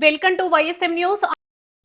Welcome to YSM news.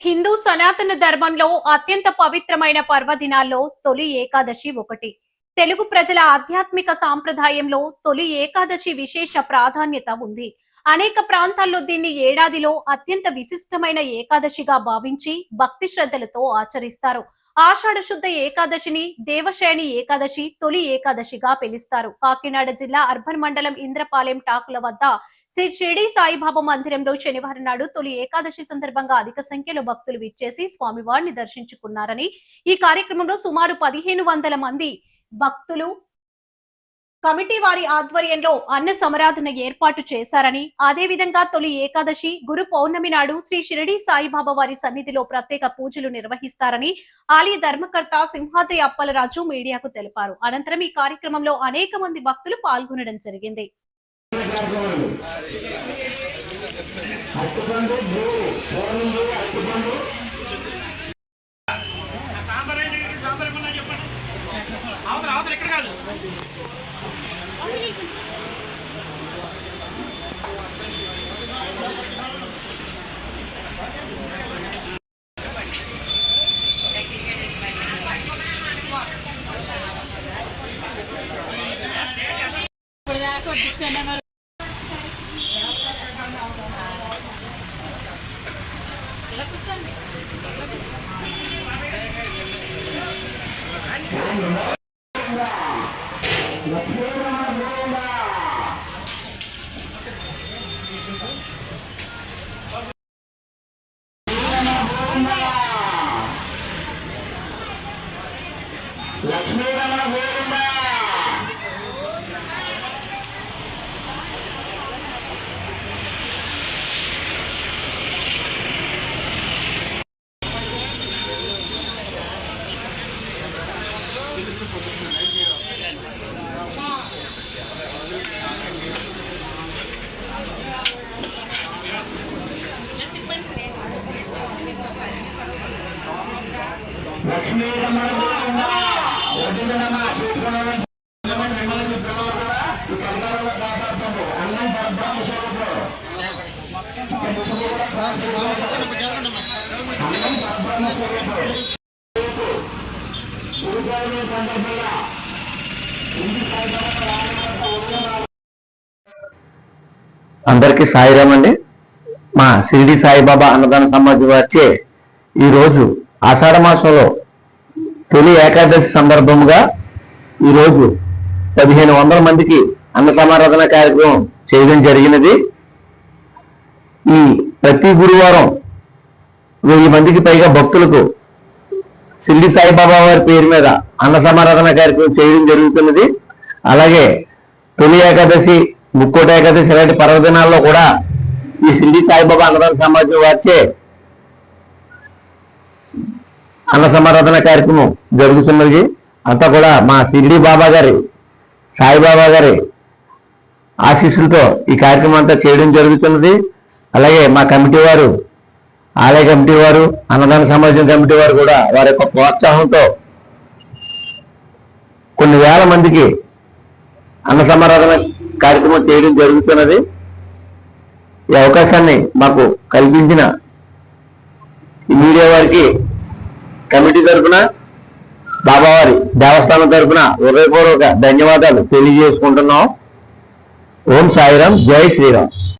Hindu సనాతన ధర్మంలో అత్యంత పవిత్రమైన పర్వదినాల్లో తొలి ఏకాదశి ఒకటి. తెలుగు ప్రజల ఆధ్యాత్మిక సాంప్రదాయంలో తొలి ఏకాదశి విశేష ప్రాధాన్యత ఉంది. అనేక ప్రాంతాల్లో దీన్ని ఏడాదిలో అత్యంత విశిష్టమైన ఏకాదశిగా భావించి భక్తి శ్రద్ధలతో ఆచరిస్తారు. ఆషాఢ శుద్ధ ఏకాదశిని దేవశయని ఏకాదశి, తొలి ఏకాదశిగా పిలుస్తారు. కాకినాడ జిల్లా అర్బన్ మండలం ఇంద్రపాలెం టాకుల వద్ద శ్రీ షిరిడి సాయిబాబా మందిరంలో శనివారం నాడు తొలి ఏకాదశి సందర్భంగా అధిక సంఖ్యలో భక్తులు విచ్చేసి స్వామివారిని దర్శించుకున్నారని, ఈ కార్యక్రమంలో సుమారు 1500 మంది భక్తులు కమిటీ వారి ఆధ్వర్యంలో అన్న సమరాధన ఏర్పాటు చేశారని, అదేవిధంగా తొలి ఏకాదశి గురు పౌర్ణమి నాడు శ్రీ షిరిడి సాయిబాబా వారి సన్నిధిలో ప్రత్యేక పూజలు నిర్వహిస్తారని ఆలయ ధర్మకర్త సింహాద్రి అప్పలరాజు మీడియాకు తెలిపారు. అనంతరం ఈ కార్యక్రమంలో అనేక మంది భక్తులు పాల్గొనడం జరిగింది. అందరికీ సాయిరామ్ అండి. మా షిరిడి సాయిబాబా అన్నదాన సమాజం వచ్చే ఈరోజు ఆషాఢ మాసంలో తొలి ఏకాదశి సందర్భంగా ఈరోజు 1500 మందికి అన్న సమారాధన కార్యక్రమం చేయడం జరిగినది. ఈ ప్రతి గురువారం 1000 మందికి పైగా భక్తులకు షిరిడి సాయిబాబా వారి పేరు మీద అన్న సమారాధన కార్యక్రమం చేయడం జరుగుతున్నది. అలాగే తొలి ఏకాదశి, ముక్కోటి ఏకాదశి ఇలాంటి పర్వదినాల్లో కూడా ఈ షిరిడి సాయిబాబా అన్నదాన సమాజం వారిచే అన్న సమారాధన కార్యక్రమం జరుగుతున్నది. అంతా కూడా మా షిరిడి బాబా గారి, సాయిబాబా గారి ఆశీస్సులతో ఈ కార్యక్రమం అంతా చేయడం జరుగుతున్నది. అలాగే మా కమిటీ వారు, ఆలయ కమిటీ వారు, అన్నదాన సమాజం కమిటీ వారు కూడా వారి యొక్క ప్రోత్సాహంతో కొన్ని వేల మందికి అన్న సమారాధన కార్యక్రమం చేయడం జరుగుతున్నది. ఈ అవకాశాన్ని మాకు కల్పించిన ఈ మీడియా వారికి కమిటీ తరఫున, బాబావారి దేవస్థానం తరఫున హృదయపూర్వక ధన్యవాదాలు తెలియజేసుకుంటున్నాం. ఓం సాయిరాం, జై శ్రీరామ్.